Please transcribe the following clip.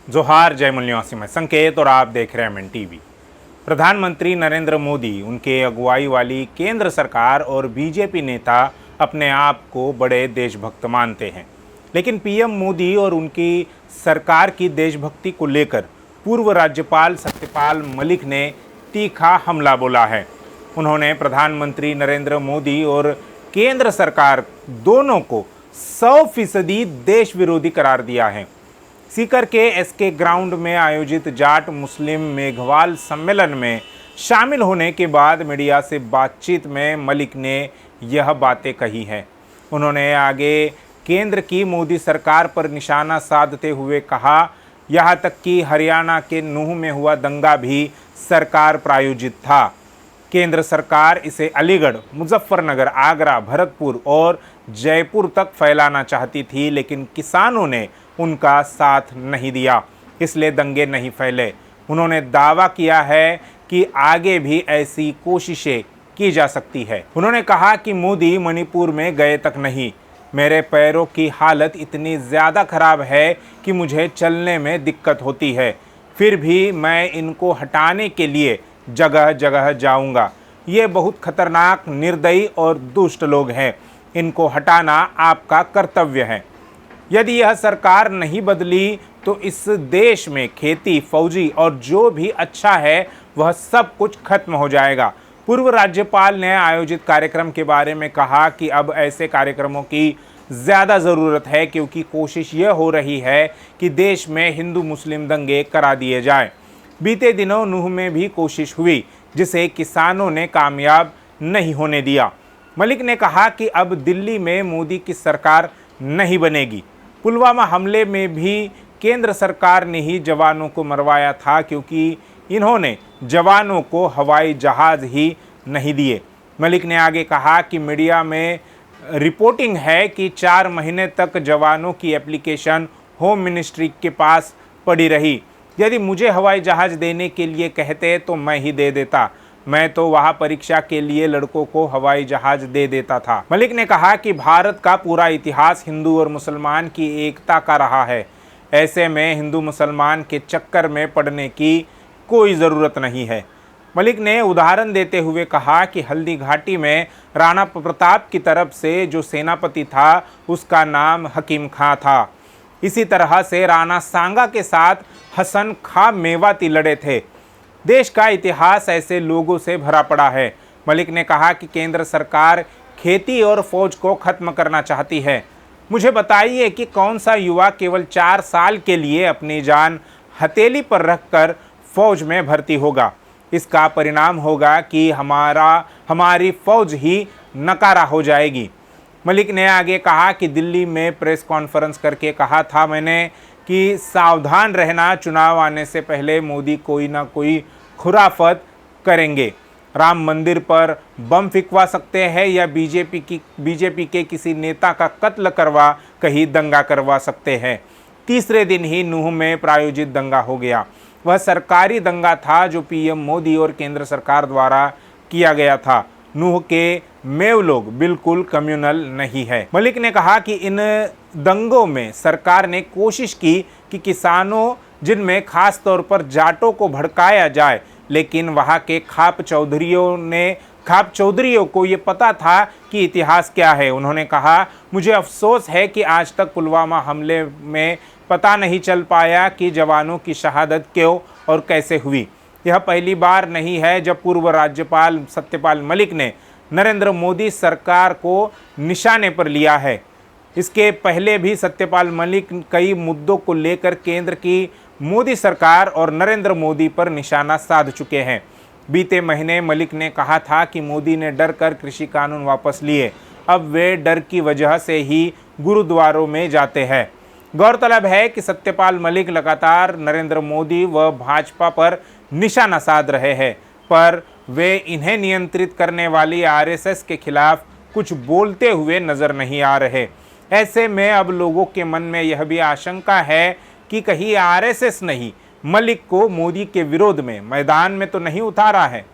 जोहार, जय मूल्यवासी, मैं संकेत और आप देख रहे हैं एमएन टीवी। प्रधानमंत्री नरेंद्र मोदी, उनके अगुवाई वाली केंद्र सरकार और बीजेपी नेता अपने आप को बड़े देशभक्त मानते हैं, लेकिन पीएम मोदी और उनकी सरकार की देशभक्ति को लेकर पूर्व राज्यपाल सत्यपाल मलिक ने तीखा हमला बोला है। उन्होंने प्रधानमंत्री नरेंद्र मोदी और केंद्र सरकार दोनों को 100% देश विरोधी करार दिया है। सीकर के एसके ग्राउंड में आयोजित जाट मुस्लिम मेघवाल सम्मेलन में शामिल होने के बाद मीडिया से बातचीत में मलिक ने यह बातें कही हैं। उन्होंने आगे केंद्र की मोदी सरकार पर निशाना साधते हुए कहा, यहाँ तक कि हरियाणा के नूह में हुआ दंगा भी सरकार प्रायोजित था। केंद्र सरकार इसे अलीगढ़, मुजफ्फरनगर, आगरा, भरतपुर और जयपुर तक फैलाना चाहती थी, लेकिन किसानों ने उनका साथ नहीं दिया, इसलिए दंगे नहीं फैले। उन्होंने दावा किया है कि आगे भी ऐसी कोशिशें की जा सकती है। उन्होंने कहा कि मोदी मणिपुर में गए तक नहीं, मेरे पैरों की हालत इतनी ज़्यादा खराब है कि मुझे चलने में दिक्कत होती है, फिर भी मैं इनको हटाने के लिए जगह जगह जाऊंगा। ये बहुत खतरनाक, निर्दयी और दुष्ट लोग हैं, इनको हटाना आपका कर्तव्य है। यदि यह सरकार नहीं बदली तो इस देश में खेती, फौजी और जो भी अच्छा है वह सब कुछ खत्म हो जाएगा। पूर्व राज्यपाल ने आयोजित कार्यक्रम के बारे में कहा कि अब ऐसे कार्यक्रमों की ज़्यादा ज़रूरत है, क्योंकि कोशिश यह हो रही है कि देश में हिंदू मुस्लिम दंगे करा दिए जाएं। बीते दिनों नूह में भी कोशिश हुई, जिसे किसानों ने कामयाब नहीं होने दिया। मलिक ने कहा कि अब दिल्ली में मोदी की सरकार नहीं बनेगी। पुलवामा हमले में भी केंद्र सरकार ने ही जवानों को मरवाया था, क्योंकि इन्होंने जवानों को हवाई जहाज़ ही नहीं दिए। मलिक ने आगे कहा कि मीडिया में रिपोर्टिंग है कि 4 महीने तक जवानों की एप्लीकेशन होम मिनिस्ट्री के पास पड़ी रही। यदि मुझे हवाई जहाज़ देने के लिए कहते तो मैं ही दे देता, मैं तो वहाँ परीक्षा के लिए लड़कों को हवाई जहाज़ दे देता था। मलिक ने कहा कि भारत का पूरा इतिहास हिंदू और मुसलमान की एकता का रहा है, ऐसे में हिंदू मुसलमान के चक्कर में पड़ने की कोई ज़रूरत नहीं है। मलिक ने उदाहरण देते हुए कहा कि हल्दी घाटी में राणा प्रताप की तरफ से जो सेनापति था उसका नाम हकीम खां था। इसी तरह से राणा सांगा के साथ हसन खां मेवाती लड़े थे। देश का इतिहास ऐसे लोगों से भरा पड़ा है। मलिक ने कहा कि केंद्र सरकार खेती और फौज को खत्म करना चाहती है। मुझे बताइए कि कौन सा युवा केवल 4 साल के लिए अपनी जान हथेली पर रखकर फौज में भर्ती होगा। इसका परिणाम होगा कि हमारी फौज ही नकारा हो जाएगी। मलिक ने आगे कहा कि दिल्ली में प्रेस कॉन्फ्रेंस करके कहा था मैंने कि सावधान रहना, चुनाव आने से पहले मोदी कोई ना कोई खुराफत करेंगे। राम मंदिर पर बम फिकवा सकते हैं या बीजेपी के किसी नेता का कत्ल करवा कहीं दंगा करवा सकते हैं। तीसरे दिन ही नूह में प्रायोजित दंगा हो गया। वह सरकारी दंगा था जो पीएम मोदी और केंद्र सरकार द्वारा किया गया था। नूह के मेव लोग बिल्कुल कम्युनल नहीं है। मलिक ने कहा कि इन दंगों में सरकार ने कोशिश की कि किसानों, जिनमें खास तौर पर जाटों को भड़काया जाए, लेकिन वहाँ के खाप चौधरियों को ये पता था कि इतिहास क्या है। उन्होंने कहा, मुझे अफसोस है कि आज तक पुलवामा हमले में पता नहीं चल पाया कि जवानों की शहादत क्यों और कैसे हुई। यह पहली बार नहीं है जब पूर्व राज्यपाल सत्यपाल मलिक ने नरेंद्र मोदी सरकार को निशाने पर लिया है। इसके पहले भी सत्यपाल मलिक कई मुद्दों को लेकर केंद्र की मोदी सरकार और नरेंद्र मोदी पर निशाना साध चुके हैं। बीते महीने मलिक ने कहा था कि मोदी ने डर कर कृषि कानून वापस लिए, अब वे डर की वजह से ही गुरुद्वारों में जाते हैं। गौरतलब है कि सत्यपाल मलिक लगातार नरेंद्र मोदी व भाजपा पर निशाना साध रहे हैं, पर वे इन्हें नियंत्रित करने वाली आरएसएस के खिलाफ कुछ बोलते हुए नजर नहीं आ रहे। ऐसे में अब लोगों के मन में यह भी आशंका है कि कहीं आरएसएस नहीं, मलिक को मोदी के विरोध में मैदान में तो नहीं उतारा है।